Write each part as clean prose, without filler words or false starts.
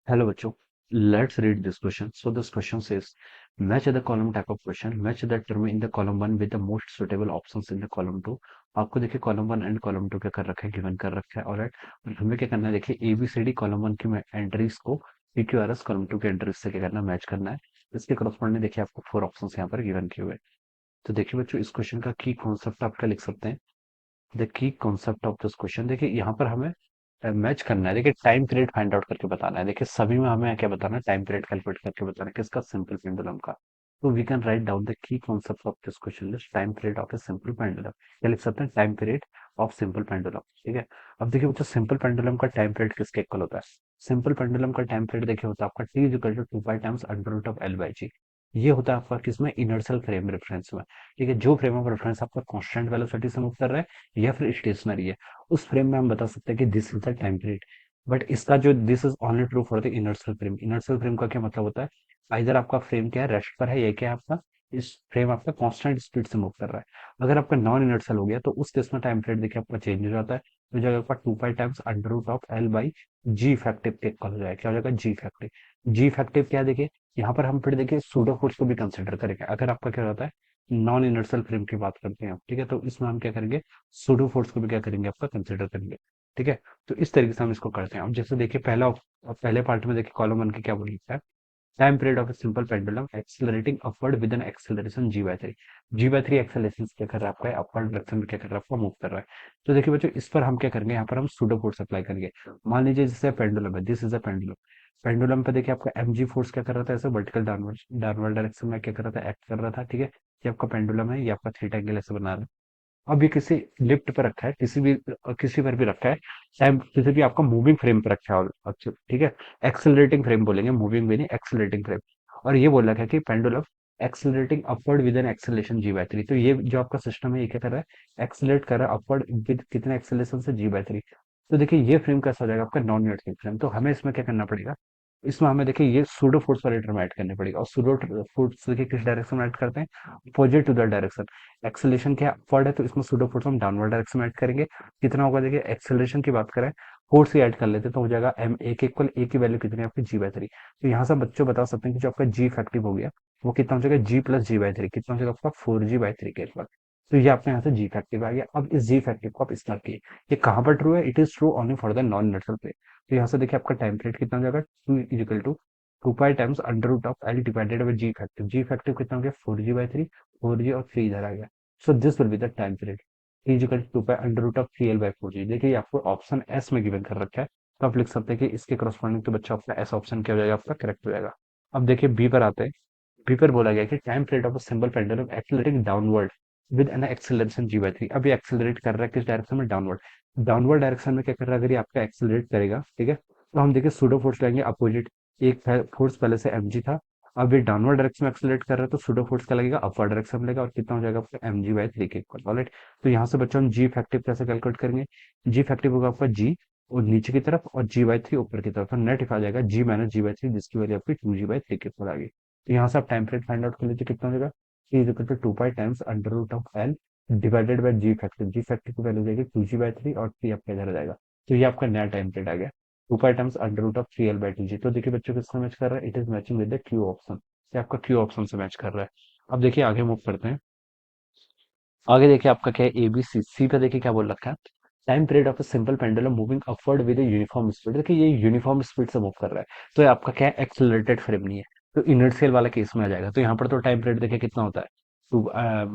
Hello बच्चों, let's read this question. So this question says, match the column type of question, match the term in the column one with the most suitable options in the column two. आपको देखिए column one and column to क्या कर रखा है, given कर रखा है। और और हमें क्या करना है, देखिए ABCD कॉलम वन की एंट्रीज को PQRS कॉलम टू के एंट्रीज से क्या करना है, मैच करना है। इसके करस्पॉन्डिंग देखिए आपको फोर ऑप्शंस यहाँ पर गिवन किए हुए हैं। तो देखिए बच्चों, इस क्वेश्चन का की कॉन्सेप्ट आप क्या लिख सकते हैं। The key concept of this question, देखिए यहाँ पर हमें मैच करना है। देखिए टाइम पीरियड फाइंड आउट करके बताना है। देखिए सभी में हमें क्या बताना है, टाइम पीरियड कैलकुलेट करके बताना है, किसका, सिंपल पेंडुलम का। तो we can write down the key concept of this question list, time period of a simple pendulum. क्या लिख सकते हैं, time period of simple pendulum. ठीक है। अब देखिए बच्चों, सिंपल पेंडुलम का टाइम पीरियड किसके इक्वल होता है। सिंपल पेंडुलम का टाइम पीरियड देखिए होता है आपका T is equal to 2 pi times under root of L by G. ये होता है आपका किसमें, इनर्शियल फ्रेम रेफरेंस में। ठीक है, जो फ्रेम ऑफ रेफरेंस आपका कांस्टेंट वेलोसिटी से मूव कर रहा है या फिर स्टेशनरी है, उस फ्रेम में हम बता सकते हैं कि this is the time period. But इसका जो this is only true for the inertial frame. Inertial frame का क्या मतलब होता है, इधर आपका फ्रेम क्या है, रेस्ट पर है, या क्या है आपका, इस फ्रेम आपका कांस्टेंट स्पीड से मूव कर रहा है। अगर आपका नॉन इनर्शियल हो गया तो उस केस में टाइम पीरियड देखिए आपका चेंज हो जाता है। तो जगह आपका 2 pi times under root of L by ji effective के इक्वल हो जाएगा। क्या हो जाएगा, जी इफेक्टिव। जी इफेक्टिव क्या है, देखिए यहाँ पर हम फिर देखिए सूडो फोर्स को भी कंसिडर करेंगे। अगर आपका क्या होता है, नॉन इनर्शियल फ्रेम की बात करते हैं आप, ठीक है, तो इसमें हम क्या करेंगे, सूडो फोर्स को भी क्या करेंगे, आपका कंसिडर करेंगे। ठीक है। तो इस तरीके से हम इसको करते हैं। अब जैसे देखिए पहले पार्ट में देखिए कॉलम वन की क्या बोली है, time period of a simple pendulum accelerating upward with an acceleration ji by three. G by three acceleration क्या कर रहा है आपका, अपवर्ड डायरेक्शन में क्या कर रहा है, आपका मूव कर रहा है। तो देखिए बच्चों, इस पर हम क्या करेंगे, यहाँ पर हम सूडो फोर्स अप्लाई करेंगे। मान लीजिए जैसे पेंडुलम है, this is a pendulum. Pendulum पे देखिए आपका mg फोर्स क्या कर रहा था, ऐसे वर्टिकल डाउनवर्ड डाउनवर्ड डायरेक्शन में क्या कर रहा था, एक्ट कर रहा था। ठीक है, ये आपका पेंडुलम है, ये आपका थीटा एंगल ऐसे बना रहा है। अब ये किसी लिफ्ट पे रखा है, किसी पर भी रखा है, चाहे किसी भी आपका मूविंग फ्रेम पे रखा है। अच्छा ठीक है, एक्सेलरेटिंग फ्रेम बोलेंगे, मूविंग भी नहीं, एक्सेलरेटिंग फ्रेम। और ये बोल रखा है कि pendulum accelerating upward with an acceleration ji by three. तो ये जो आपका सिस्टम है, ये क्या कर रहा है, एक्सेलरेट कर रहा है अपवर्ड विद कितने एक्सेलरेशन से, जी बाई थ्री। तो देखिए ये फ्रेम कैसा हो जाएगा आपका, नॉन यूनिटरी फ्रेम। तो हमें इसमें क्या करना पड़ेगा, इसमें हमें देखिए ये सूडो फोर्स वाले टर्म ऐड करने पड़ेगा। और सूडो फोर्स देखिए किस डायरेक्शन में ऐड करते हैं, opposite to the direction. Acceleration क्या अपवर्ड है, तो इसमें सूडो फोर्स हम डाउनवर्ड डायरेक्शन में ऐड करेंगे। कितना होगा, देखिए एक्सेलरेशन की बात करें, फोर्स ही ऐड कर लेते हैं, तो हो जाएगा एम ए के इक्वल, ए की वैल्यू कितनी है आपकी, जी बाई थ्री। तो यहाँ से बच्चों बता सकते हैं कि जो आपका जी इफेक्टिव हो गया, वो कितना हो जाएगा, जी प्लस जी बाई थ्री, कितना हो जाएगा आपका, 4g/3 के इक्वल। तो ये आपके यहाँ से जी इफेक्टिव आ गया। अब इस जी इफेक्टिव को आप इस्तेमाल किए, ये कहाँ पर ट्रू है, it is true only for the non natural plane. तो यहाँ से देखिए आपका टाइम पीरियड कितना हो जाएगा, to equal to 2 pi times under root of L divided by ji effective. G effective कितना हो गया, 4g/3, 4g और 3 इधर आ गया। So this will be the time period is equal to pi under root of 3l/4g। देखिए ये आपको ऑप्शन एस में गिवन कर रखा है, तो आप लिख सकते हैं कि इसके करस्पॉन्डिंग तो बच्चा आपका एस ऑप्शन क्या हो जाएगा, आपका करेक्ट हो जाएगा। अब देखिए बी पर आते हैं। बी पर बोला गया कि time period of a simple pendulum accelerating downward with an acceleration ji by three. अब ये एक्सेलरेट कर रहा है किस डायरेक्शन में, डाउनवर्ड। डाउनवर्ड डायरेक्शन में क्या कर रहा है, अगर ये आपका एक्सेलरेट करेगा, ठीक है, तो हम देखिए सूडो फोर्स लेंगे अपोजिट। एक फोर्स पहले से mg था, अब ये डाउनवर्ड डायरेक्शन में एक्सेलरेट कर रहा है, तो सूडो फोर्स क्या लगेगा, अपवर्ड डायरेक्शन में लगेगा, और कितना हो जाएगा आपका, mg/3 के इक्वल। ऑलराइट। तो यहाँ से बच्चों हम जी इफेक्टिव कैसे कैलकुलेट करेंगे, जी इफेक्टिव होगा आपका जी और नीचे की तरफ, और जी बाई थ्री ऊपर की तरफ, तो नेट आ जाएगा जी माइनस जी बाई थ्री, जिसकी वैल्यू आपकी 2g/3 के इक्वल आ गई। तो यहाँ से आप टाइम पीरियड फाइंड आउट कर लीजिए, कितना हो जाएगा, t is equal to 2 pi times under root of L divided by ji effective की वैल्यू जाएगी 2g/3, और t आपका इधर आ जाएगा। तो ये आपका नया टाइम पीरियड आ गया, 2 pi times under root of 3l/2g। तो देखिए बच्चों किससे मैच कर रहा है, it is matching with the Q option. ये आपका क्यू ऑप्शन से मैच कर रहा है। अब देखिए आगे मूव करते हैं। आगे देखिए आपका क्या है, एबीसी सी पे देखिए क्या बोल रखा है, time period of a simple pendulum moving upward with uniform speed. देखिए ये यूनिफॉर्म स्पीड से मूव कर रहा है, तो ये आपका क्या है, एक्सेलरेटेड फ्रेम नहीं है, तो इनर्शियल वाला केस में आ जाएगा। तो यहाँ पर तो टाइम पीरियड देखिए कितना होता है, तो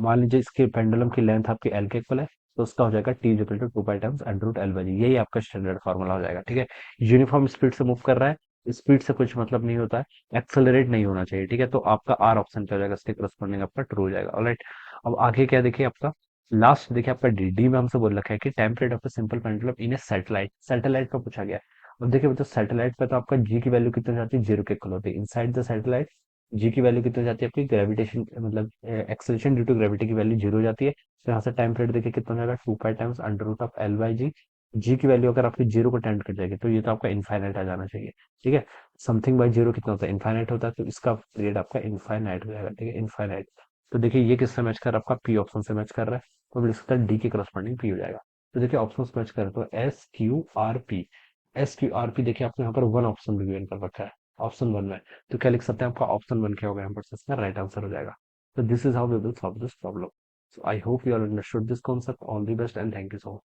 मान लीजिए इसके पेंडुलम की लेंथ आपकी एल के इक्वल है, तो उसका हो जाएगा T equal to 2 pi times under root L by G. यही आपका स्टैंडर्ड फॉर्मूला हो जाएगा। ठीक है, यूनिफॉर्म स्पीड से मूव कर रहा है, स्पीड से कुछ मतलब नहीं होता है, एक्सेलरेट नहीं होना चाहिए। ठीक है, तो आपका आर ऑप्शन क्या हो जाएगा, इसके करस्पॉन्डिंग आपका ट्रू हो जाएगा। ऑलराइट। अब आगे क्या देखिए आपका लास्ट, देखिए आपका डी डी में हमसे बोल रखा है कि time period of simple pendulum in A satellite. Satellite का पूछा गया है। अब देखिए बच्चों, सैटेलाइट पे तो आपका जी की वैल्यू कितनी हो जाती है, जीरो के इक्वल होती है। इनसाइड द सैटेलाइट जी की वैल्यू कितनी हो जाती है आपकी, ग्रेविटेशन मतलब एक्सेलरेशन ड्यू टू ग्रेविटी की वैल्यू जीरो हो जाती है। तो यहाँ से टाइम पीरियड देखिए कितना हो जाएगा, 2 pi times under root of L by G. G की वैल्यू अगर आपकी जीरो को टेंड कर जाएगी, तो ये तो आपका इनफाइनाइट आ जाना चाहिए। ठीक है, समथिंग बाई जीरो कितना होता है, इनफाइनाइट होता है, तो इसका पीरियड आपका इनफाइनाइट हो जाएगा। ठीक है, इनफाइनाइट। तो देखिए ये किससे मैच कर रहा है, आपका पी ऑप्शन से मैच कर रहा है, तो हम लिख सकते हैं डी के करस्पॉन्डिंग पी हो जाएगा। तो देखिए ऑप्शन मैच करें तो S Q R P, S Q R P देखिए आपको यहाँ पर वन ऑप्शन भी गिवन कर रखा है, ऑप्शन वन में। तो क्या लिख सकते हैं, आपका ऑप्शन वन क्या होगा यहाँ पर, से इसका राइट आंसर हो जाएगा। तो this is how we will solve this problem. So I hope you all understood this concept. All the best and thank you so much.